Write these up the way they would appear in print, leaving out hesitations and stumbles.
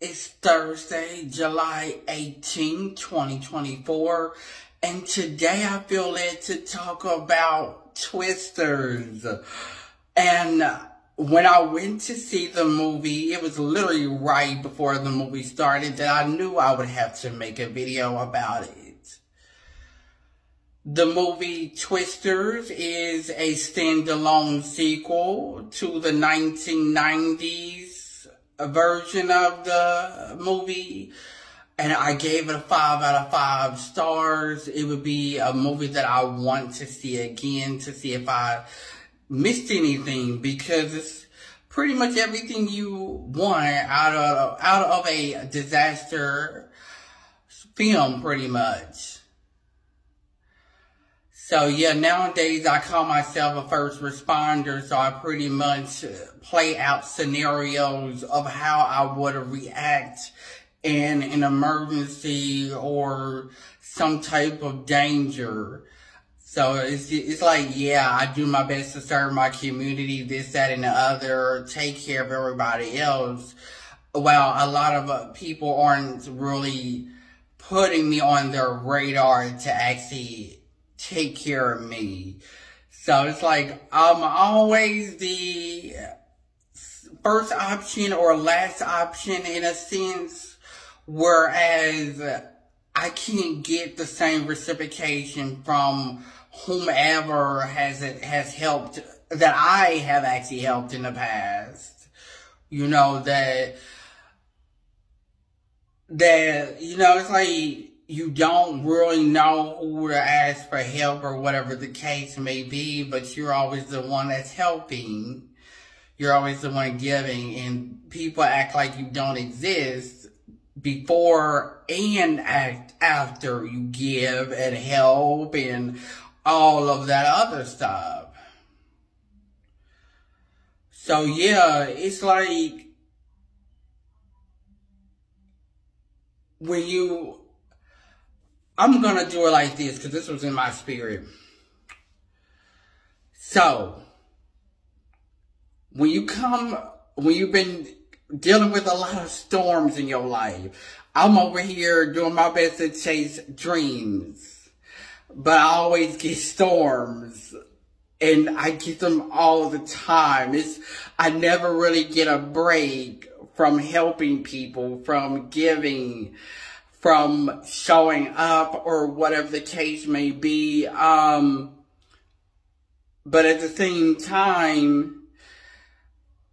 It's Thursday, July 18, 2024, and today I feel led to talk about Twisters. And when I went to see the movie, it was literally right before the movie started that I knew I would have to make a video about it. The movie Twisters is a standalone sequel to the 1990s version of the movie, and I gave it a 5 out of 5 stars. It would be a movie that I want to see again to see if I missed anything, because it's pretty much everything you want out of a disaster film, pretty much. So yeah, nowadays I call myself a first responder, so I pretty much play out scenarios of how I would react in an emergency or some type of danger. So it's like, yeah, I do my best to serve my community, this, that, and the other, take care of everybody else. While a lot of people aren't really putting me on their radar to actually take care of me. So it's like I'm always the first option or last option in a sense, whereas I can't get the same reciprocation from whomever has helped, that I have actually helped in the past. You know, that you know, it's like you don't really know who to ask for help or whatever the case may be, but you're always the one that's helping. You're always the one giving, and people act like you don't exist before and after you give and help and all of that other stuff. So yeah, it's like when you, I'm going to do it like this because this was in my spirit. So, when you've been dealing with a lot of storms in your life, I'm over here doing my best to chase dreams, but I always get storms, and I get them all the time. I never really get a break from helping people, from giving, from showing up, or whatever the case may be. But at the same time,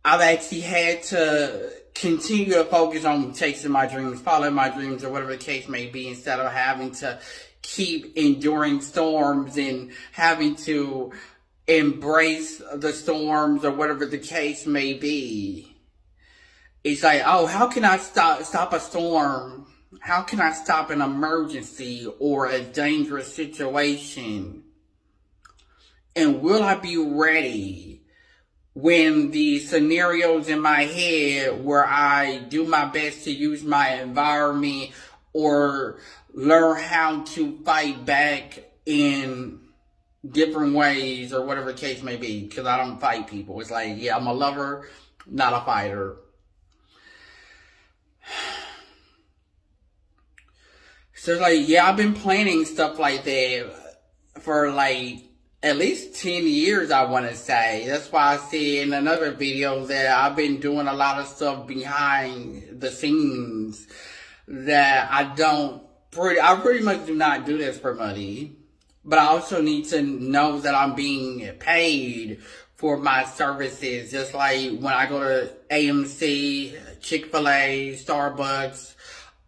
I've actually had to continue to focus on chasing my dreams, following my dreams, or whatever the case may be, instead of having to keep enduring storms and having to embrace the storms or whatever the case may be. It's like, oh, how can I stop a storm? How can I stop an emergency or a dangerous situation? And will I be ready when the scenarios in my head where I do my best to use my environment or learn how to fight back in different ways or whatever the case may be? Because I don't fight people. It's like, yeah, I'm a lover, not a fighter. So it's like, yeah, I've been planning stuff like that for like at least 10 years, I want to say. That's why I said in another video that I've been doing a lot of stuff behind the scenes that I pretty much do not do this for money. But I also need to know that I'm being paid for my services. Just like when I go to AMC, Chick-fil-A, Starbucks,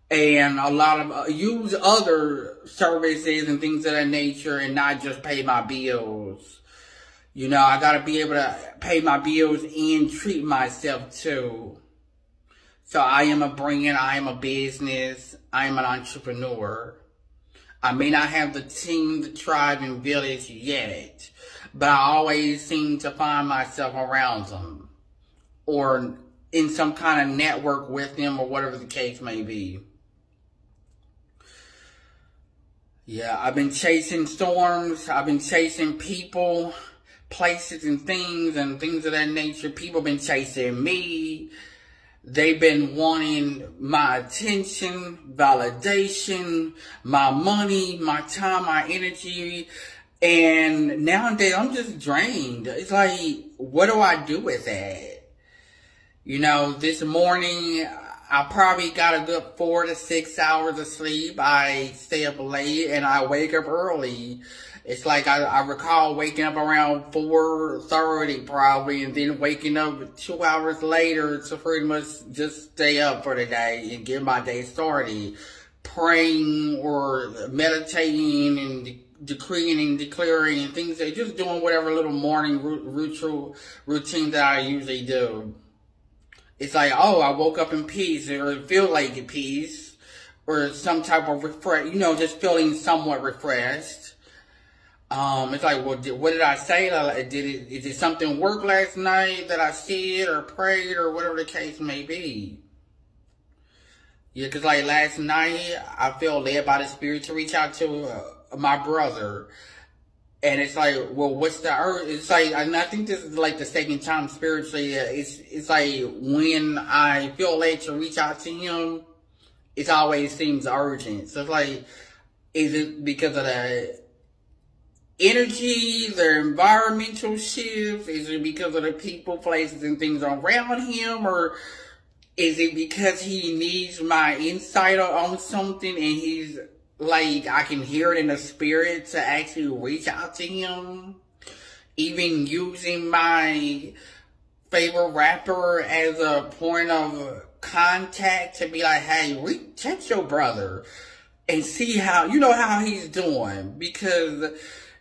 and a lot of use other services and things of that nature, and not just pay my bills. You know, I gotta be able to pay my bills and treat myself too. So I am a brand, I am a business, I am an entrepreneur. I may not have the team, the tribe, and village yet, but I always seem to find myself around them, or in some kind of network with them, or whatever the case may be. Yeah, I've been chasing storms. I've been chasing people, places, and things of that nature. People been chasing me. They've been wanting my attention, validation, my money, my time, my energy. And nowadays, I'm just drained. It's like, what do I do with that? You know, this morning, I probably got a good 4 to 6 hours of sleep. I stay up late and I wake up early. It's like I recall waking up around 4:30 probably, and then waking up 2 hours later to pretty much just stay up for the day and get my day started. Praying or meditating and decreeing and declaring and things, just doing whatever little morning routine that I usually do. It's like, oh, I woke up in peace, or feel like peace, or some type of you know, just feeling somewhat refreshed. It's like, well, what did I say? Did something work last night that I said or prayed or whatever the case may be? Yeah, because like last night, I felt led by the Spirit to reach out to my brother. And it's like, well, what's the urge? It's like, and I think this is like the second time spiritually. It's like when I feel led to reach out to him, it always seems urgent. So it's like, is it because of the energy, the environmental shifts? Is it because of the people, places, and things around him? Or is it because he needs my insight on something and he's like, I can hear it in the spirit to actually reach out to him? Even using my favorite rapper as a point of contact to be like, hey, text your brother and see how, you know, how he's doing. Because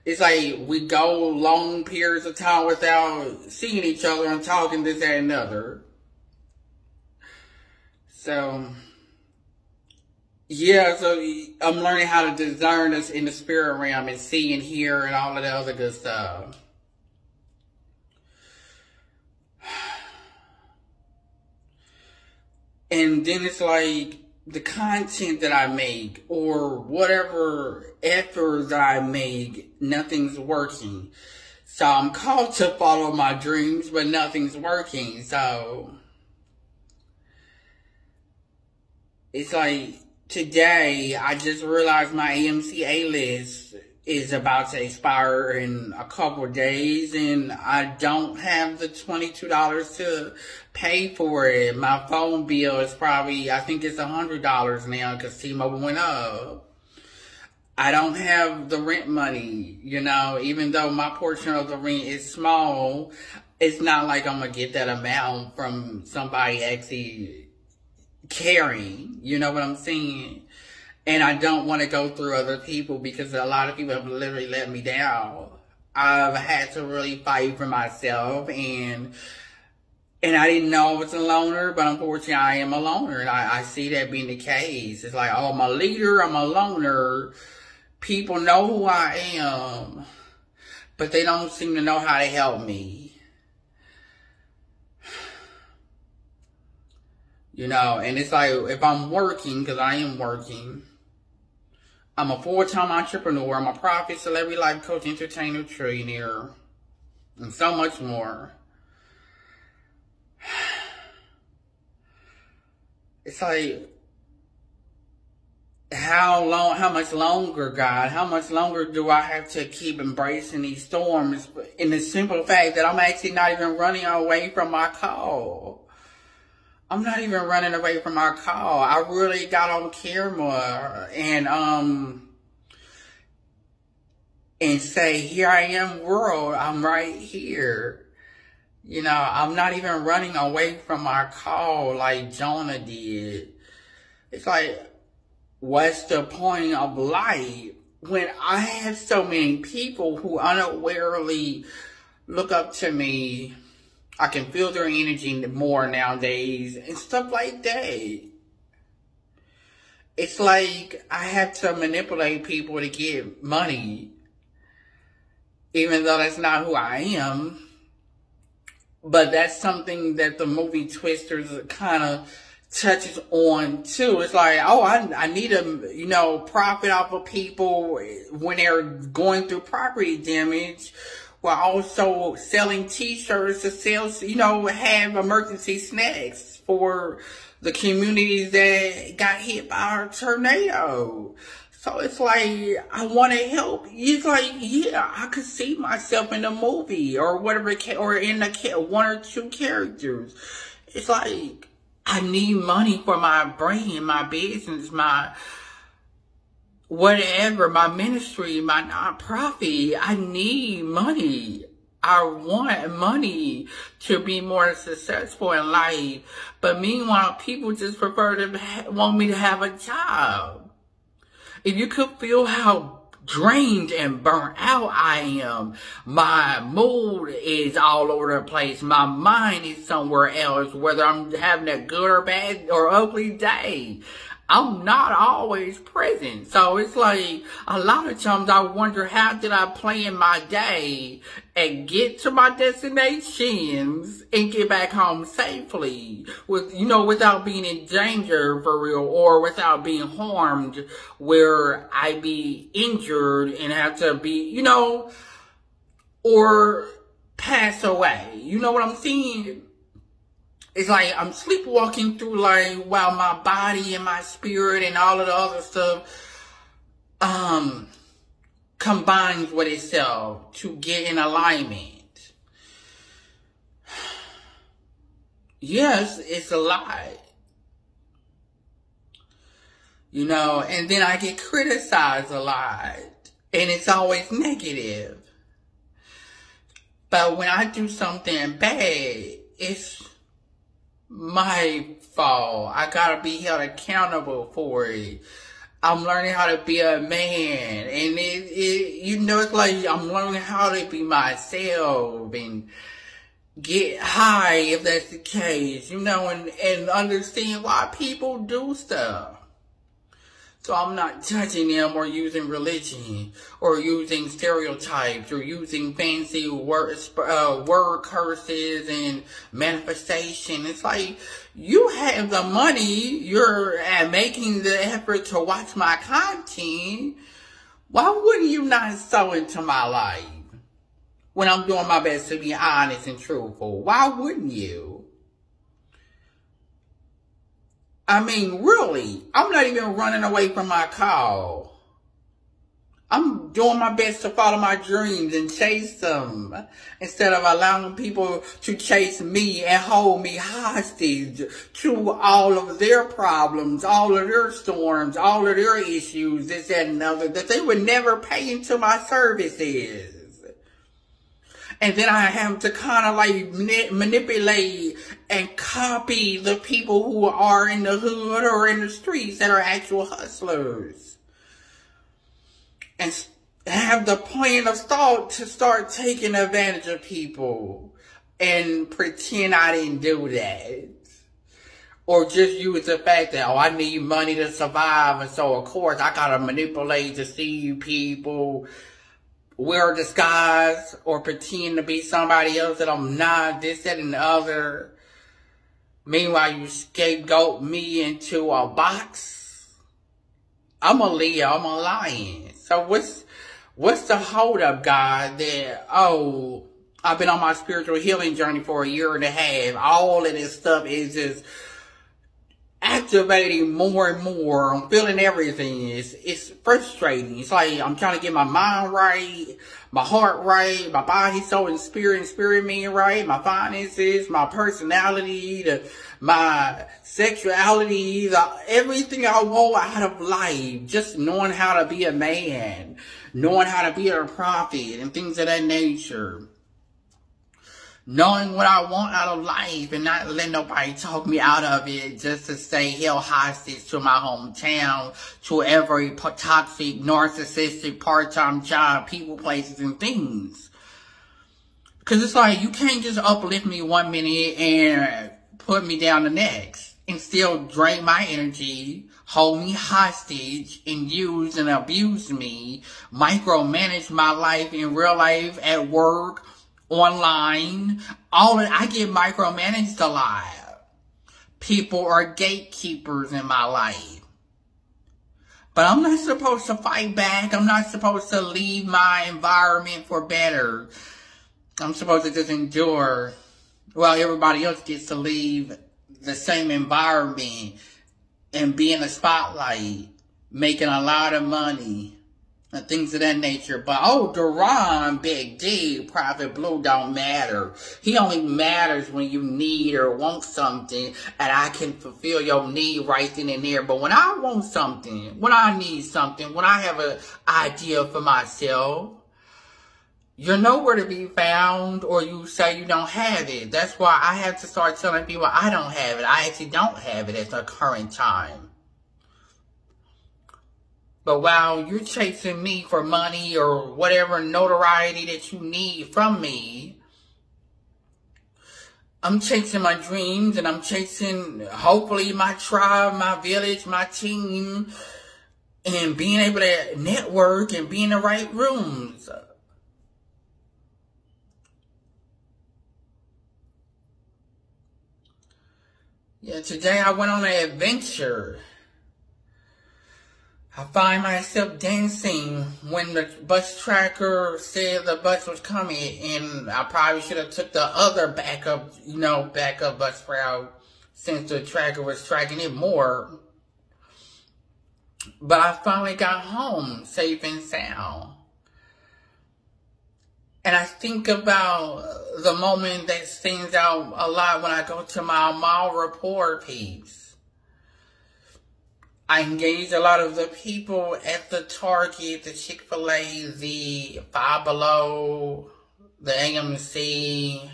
it's like we go long periods of time without seeing each other and talking this, that, and another. So, yeah, so I'm learning how to discern this in the spirit realm and see and hear and all of the other good stuff. And then it's like the content that I make or whatever efforts I make, nothing's working. So I'm called to follow my dreams, but nothing's working. So it's like today, I just realized my AMC A-list is about to expire in a couple of days, and I don't have the $22 to pay for it. My phone bill is probably, I think it's $100 now because T-Mobile went up. I don't have the rent money, you know, even though my portion of the rent is small. It's not like I'm going to get that amount from somebody actually caring, you know what I'm saying? And I don't want to go through other people because a lot of people have literally let me down. I've had to really fight for myself, and I didn't know I was a loner, but unfortunately I am a loner, and I see that being the case. It's like, oh, I'm a leader, I'm a loner. People know who I am, but they don't seem to know how to help me. You know, and it's like, if I'm working, because I am working, I'm a full-time entrepreneur, I'm a prophet, celebrity, life coach, entertainer, trillionaire, and so much more. It's like, how much longer, God? How much longer do I have to keep embracing these storms? In the simple fact that I'm actually not even running away from my call. I'm not even running away from our call. I really got on camera and say, here I am, world. I'm right here. You know, I'm not even running away from our call like Jonah did. It's like, what's the point of life when I have so many people who unawarely look up to me? I can feel their energy more nowadays and stuff like that. It's like I have to manipulate people to get money, even though that's not who I am. But that's something that the movie Twisters kind of touches on too. It's like, oh, I need to, you know, profit off of people when they're going through property damage, We're also selling t-shirts to sell, you know, have emergency snacks for the communities that got hit by a tornado. So it's like, I want to help. It's like, yeah, I could see myself in the movie or whatever, or in the one or two characters. It's like, I need money for my brand, my business, my whatever, my ministry, my nonprofit. I need money. I want money to be more successful in life. But meanwhile, people just prefer to want me to have a job. If you could feel how drained and burnt out I am, my mood is all over the place. My mind is somewhere else, whether I'm having a good or bad or ugly day. I'm not always present. So it's like, a lot of times I wonder, how did I plan my day and get to my destinations and get back home safely with, you know, without being in danger for real, or without being harmed where I be injured and have to be, you know, or pass away. You know what I'm saying? It's like I'm sleepwalking through life while my body and my spirit and all of the other stuff combines with itself to get in alignment. Yes, it's a lie. You know, and then I get criticized a lot. And it's always negative. But when I do something bad, it's my fault. I gotta be held accountable for it. I'm learning how to be a man, and you know, it's like I'm learning how to be myself and get high if that's the case, you know, and understand why people do stuff. So I'm not judging them or using religion or using stereotypes or using fancy word curses and manifestation. It's like, you have the money, you're making the effort to watch my content. Why wouldn't you not sow into my life when I'm doing my best to be honest and truthful? Why wouldn't you? I mean, really, I'm not even running away from my call. I'm doing my best to follow my dreams and chase them instead of allowing people to chase me and hold me hostage to all of their problems, all of their storms, all of their issues, this, that, and other, that they would never pay into my services. And then I have to kind of like manipulate and copy the people who are in the hood or in the streets that are actual hustlers. And have the plan of thought to start taking advantage of people and pretend I didn't do that. Or just use the fact that, oh, I need money to survive, and so of course I gotta manipulate to see people, wear a disguise or pretend to be somebody else that I'm not, this, that, and the other. Meanwhile, you scapegoat me into a box. I'm a Leo, I'm a lion. So what's the hold up, God, that, oh, I've been on my spiritual healing journey for a year and a half. All of this stuff is just activating more and more. I'm feeling everything. It's frustrating. It's like I'm trying to get my mind right, my heart right, my body, soul, and spirit being right, my finances, my personality, my sexuality, everything I want out of life. Just knowing how to be a man, knowing how to be a prophet, and things of that nature. Knowing what I want out of life and not letting nobody talk me out of it just to stay held hostage to my hometown, to every toxic, narcissistic, part-time job, people, places, and things. Because it's like, you can't just uplift me 1 minute and put me down the next and still drain my energy, hold me hostage, and use and abuse me, micromanage my life in real life, at work, online, all of I get micromanaged a lot. People are gatekeepers in my life. But I'm not supposed to fight back. I'm not supposed to leave my environment for better. I'm supposed to just endure while everybody else gets to leave the same environment and be in the spotlight, making a lot of money and things of that nature. But oh, Duran, Big D, Private Blue don't matter. He only matters when you need or want something, and I can fulfill your need right then and there. But when I want something, when I need something, when I have an idea for myself, you're nowhere to be found, or you say you don't have it. That's why I have to start telling people I don't have it. I actually don't have it at the current time. But while you're chasing me for money or whatever notoriety that you need from me, I'm chasing my dreams, and I'm chasing, hopefully, my tribe, my village, my team, and being able to network and be in the right rooms. Yeah, today I went on an adventure. I find myself dancing when the bus tracker said the bus was coming, and I probably should have took the other backup bus route since the tracker was tracking it more. But I finally got home safe and sound. And I think about the moment that stands out a lot when I go to my mall report piece. I engage a lot of the people at the Target, the Chick-fil-A, the Five Below, the AMC,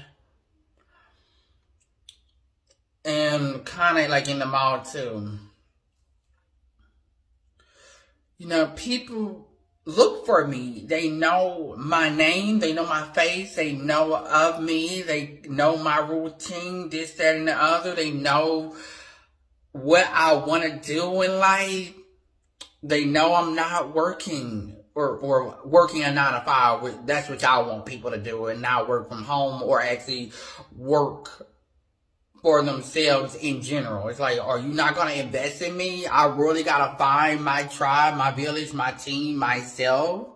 and kind of like in the mall too. You know, people look for me. They know my name. They know my face. They know of me. They know my routine, this, that, and the other. They know what I want to do in life. They know I'm not working or working a 9 to 5. That's what y'all want people to do, and not work from home or actually work for themselves in general. It's like, are you not going to invest in me? I really got to find my tribe, my village, my team, myself,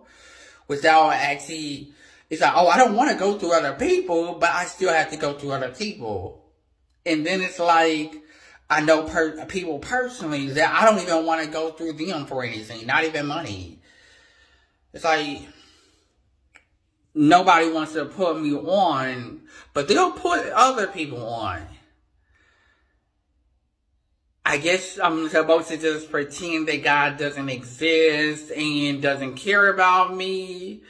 without actually, it's like, oh, I don't want to go through other people, but I still have to go through other people. And then it's like, I know people personally that I don't even want to go through them for anything, not even money. It's like, nobody wants to put me on, but they'll put other people on. I guess I'm supposed to just pretend that God doesn't exist and doesn't care about me.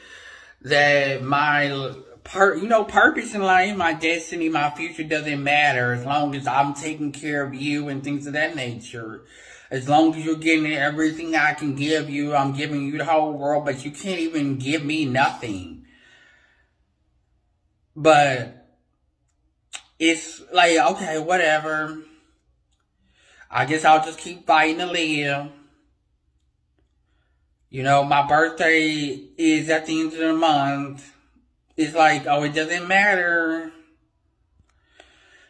That my purpose in life, my destiny, my future doesn't matter as long as I'm taking care of you and things of that nature. As long as you're getting everything I can give you, I'm giving you the whole world, but you can't even give me nothing. But it's like, okay, whatever. I guess I'll just keep fighting to live. You know, my birthday is at the end of the month. It's like, oh, it doesn't matter.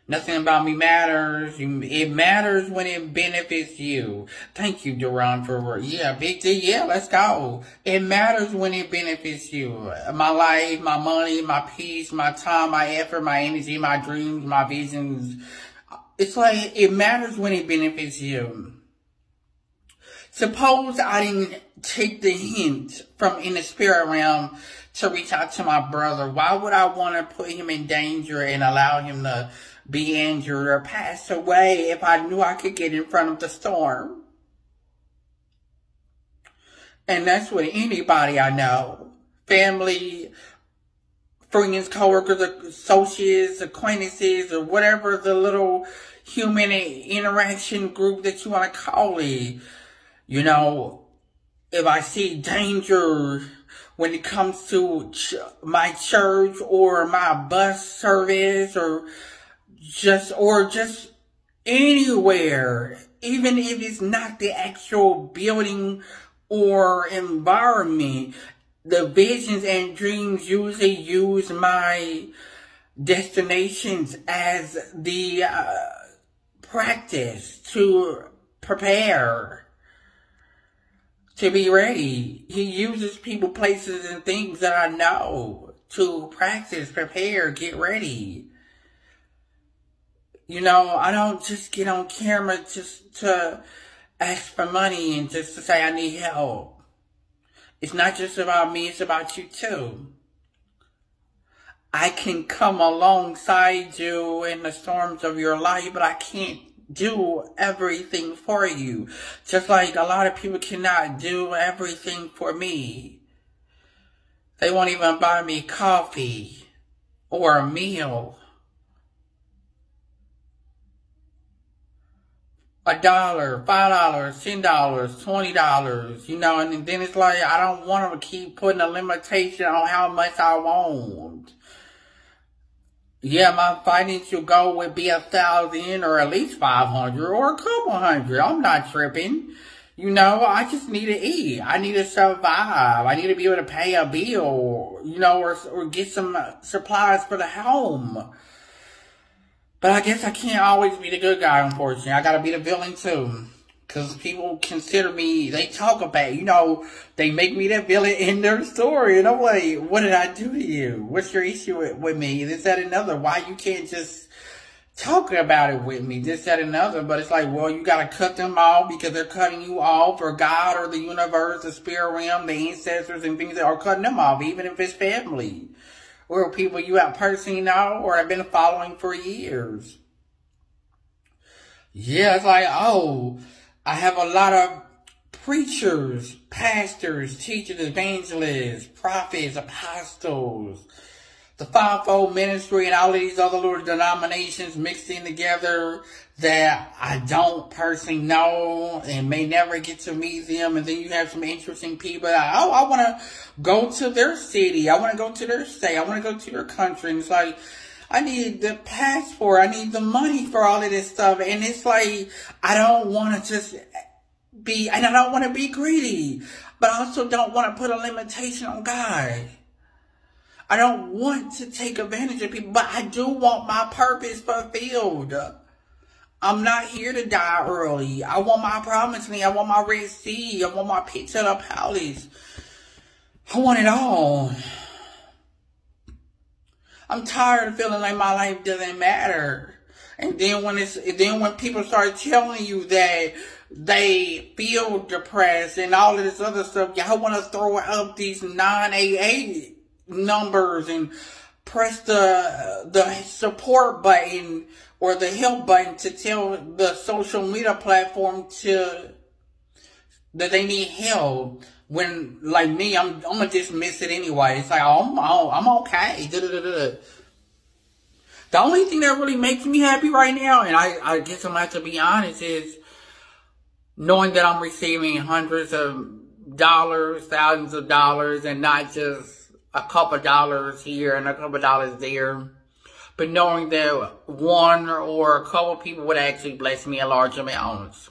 Nothing about me matters. It matters when it benefits you. Thank you, Duran, for, yeah, Big D, yeah, let's go. It matters when it benefits you. My life, my money, my peace, my time, my effort, my energy, my dreams, my visions. It's like, it matters when it benefits you. Suppose I didn't take the hint from in the spirit realm to reach out to my brother. Why would I want to put him in danger and allow him to be injured or pass away if I knew I could get in front of the storm? And that's with anybody I know. Family, friends, coworkers, associates, acquaintances, or whatever the little human interaction group that you want to call it. You know, if I see danger when it comes to my church or my bus service or just anywhere, even if it's not the actual building or environment, the visions and dreams usually use my destinations as the practice to prepare, to be ready. He uses people, places, and things that I know to practice, prepare, get ready. You know, I don't just get on camera just to ask for money and just to say I need help. It's not just about me, it's about you too. I can come alongside you in the storms of your life, but I can't do everything for you. Just like a lot of people cannot do everything for me. They won't even buy me coffee or a meal. $1, $5, $10, $20, you know, and then it's like, I don't want to keep putting a limitation on how much I want. Yeah, my financial goal would be 1,000 or at least 500 or a couple hundred. I'm not tripping. You know, I just need to eat. I need to survive. I need to be able to pay a bill, you know, or get some supplies for the home. But I guess I can't always be the good guy, unfortunately. I gotta be the villain too. Because people consider me, they talk about, you know, they make me the villain in their story. And I'm like, what did I do to you? What's your issue with me? This, that, and another. Why you can't just talk about it with me? This, that, and another. But it's like, well, you gotta cut them off because they're cutting you off. Or God or the universe, the spirit realm, the ancestors and things that are cutting them off. Even if it's family. Or people you have personally know or have been following for years. Yeah, it's like, oh, I have a lot of preachers, pastors, teachers, evangelists, prophets, apostles, the fivefold ministry, and all of these other little denominations mixed in together that I don't personally know and may never get to meet them. And then you have some interesting people that, oh, I want to go to their city. I want to go to their state. I want to go to their country. And it's like, I need the passport. I need the money for all of this stuff. And it's like, I don't want to just be, and I don't want to be greedy, but I also don't want to put a limitation on God. I don't want to take advantage of people, but I do want my purpose fulfilled. I'm not here to die early. I want my promised land. I want my Red Sea. I want my pits of the palace. I want it all. I'm tired of feeling like my life doesn't matter. And then when people start telling you that they feel depressed and all of this other stuff, y'all want to throw up these 988 numbers and press the support button or the help button to tell the social media platform that they need help. When, like me, I'm gonna dismiss it anyway. It's like, oh, I'm okay. The only thing that really makes me happy right now, and I guess I'm gonna have to be honest, is knowing that I'm receiving hundreds of dollars, thousands of dollars, and not just a couple dollars here and a couple dollars there. But knowing that one or a couple people would actually bless me in large amounts.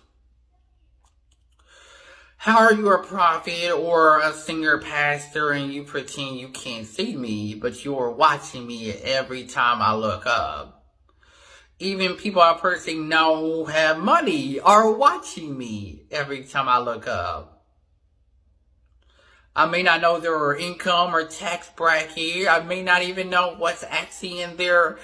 How are you a prophet or a singer pastor and you pretend you can't see me, but you're watching me every time I look up? Even people I personally know who have money are watching me every time I look up. I may not know their income or tax bracket. I may not even know what's actually in their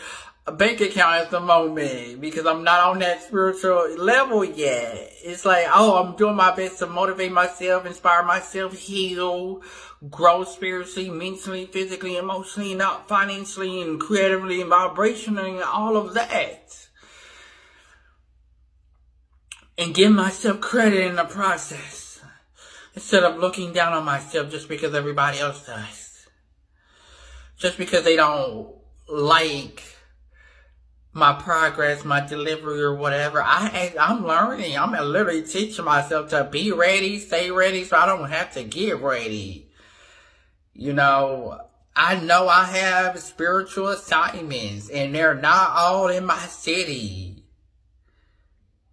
bank account at the moment because I'm not on that spiritual level yet. It's like, oh, I'm doing my best to motivate myself, inspire myself, heal, grow spiritually, mentally, physically, emotionally, not financially, and creatively, and vibrationally, and all of that. And give myself credit in the process. Instead of looking down on myself just because everybody else does. Just because they don't like my progress, my delivery, or whatever. I'm learning. I'm literally teaching myself to be ready, stay ready, so I don't have to get ready. You know I have spiritual assignments, and they're not all in my city.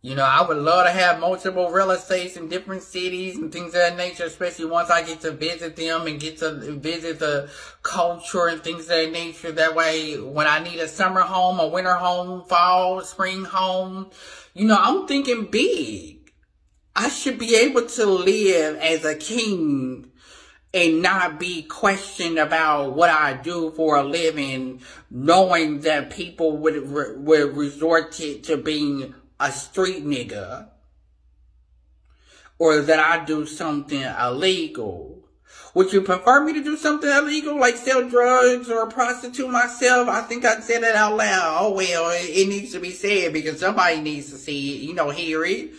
You know, I would love to have multiple real estates in different cities and things of that nature, especially once I get to visit them and get to visit the culture and things of that nature. That way, when I need a summer home, a winter home, fall, spring home, you know, I'm thinking big. I should be able to live as a king and not be questioned about what I do for a living, knowing that people would resort to being a street nigga, or that I do something illegal. Would you prefer me to do something illegal, like sell drugs or prostitute myself? I think I said it out loud. Oh, well, it needs to be said because somebody needs to see it, hear it.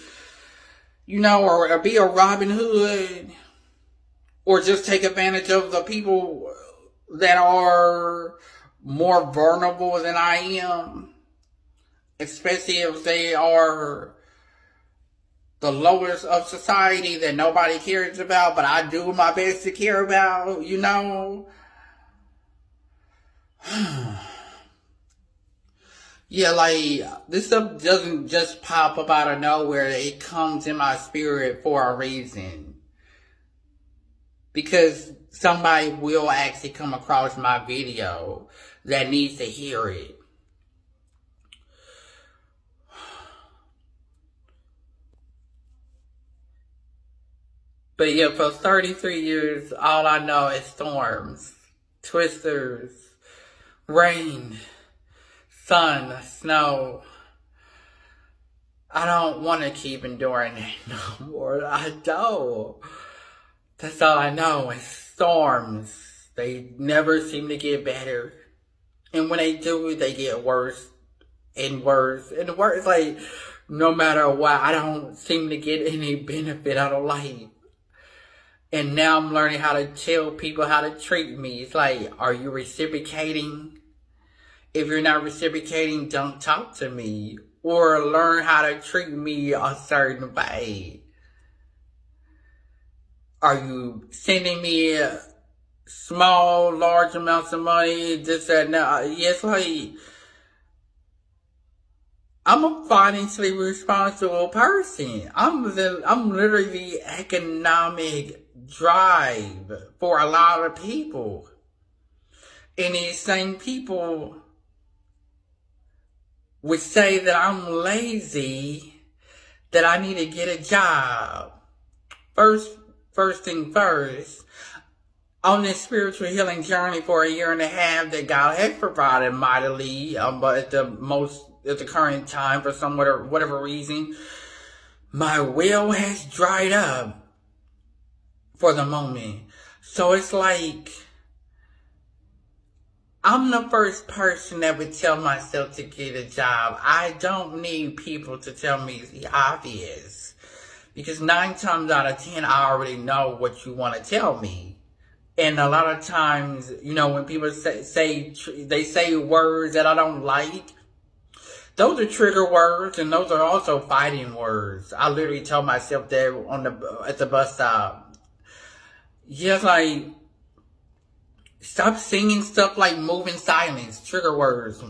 Or be a Robin Hood. Or just take advantage of the people that are more vulnerable than I am. Especially if they are the lowest of society that nobody cares about, but I do my best to care about, Yeah, like, this stuff doesn't just pop up out of nowhere. It comes in my spirit for a reason. Because somebody will actually come across my video that needs to hear it. But yeah, for 33 years, all I know is storms, twisters, rain, sun, snow. I don't want to keep enduring that no more. I don't. That's all I know is storms. They never seem to get better. And when they do, they get worse and worse and worse. Like, no matter what, I don't seem to get any benefit out of life. And now I'm learning how to tell people how to treat me. It's like, are you reciprocating? If you're not reciprocating, don't talk to me. Or learn how to treat me a certain way. Are you sending me small, large amounts of money? This, that, now. Yes, like, I'm a financially responsible person. I'm literally the economic drive for a lot of people. And these same people would say that I'm lazy, that I need to get a job. First thing first, on this spiritual healing journey for a year and a half that God has provided mightily, but at the current time, for some whatever reason, my will has dried up for the moment. So it's like, I'm the first person that would tell myself to get a job. I don't need people to tell me the obvious. Because 9 times out of 10, I already know what you want to tell me. And a lot of times, when people say words that I don't like, those are trigger words, and those are also fighting words. I literally told myself that at the bus stop. Just like, stop singing stuff like "move in silence," trigger words.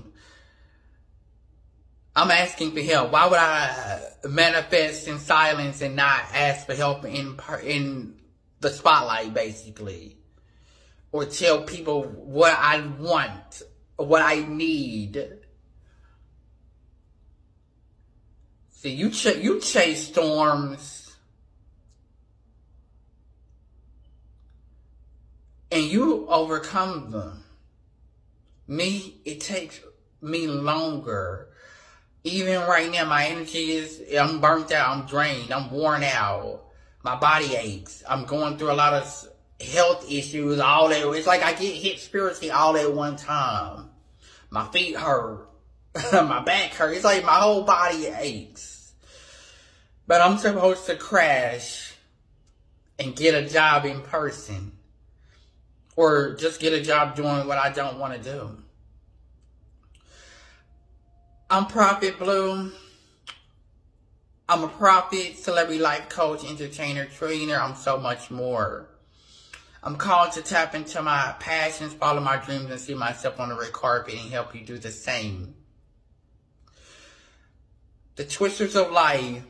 I'm asking for help. Why would I manifest in silence and not ask for help in the spotlight, basically? Or tell people what I want, what I need. See, you chase storms, and you overcome them. Me, it takes me longer. Even right now, my energy I'm burnt out, I'm drained, I'm worn out. My body aches. I'm going through a lot of health issues, all that. It's like I get hit spiritually all at one time. My feet hurt. My back hurts. It's like my whole body aches. But I'm supposed to crash and get a job in person. Or just get a job doing what I don't want to do. I'm Prophet Blue. I'm a prophet, celebrity life coach, entertainer, trillionaire. I'm so much more. I'm called to tap into my passions, follow my dreams, and see myself on the red carpet and help you do the same. The twisters of life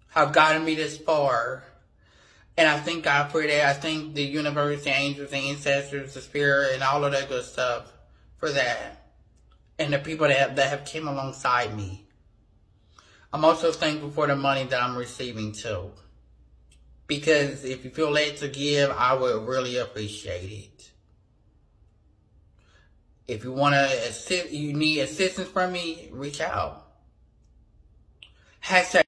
have gotten me this far. And I thank God for that. I thank the universe, the angels, the ancestors, the spirit, and all of that good stuff for that. And the people that have came alongside me. I'm also thankful for the money that I'm receiving too. Because if you feel led to give, I would really appreciate it. If you want to assist, you need assistance from me, reach out. Hashtag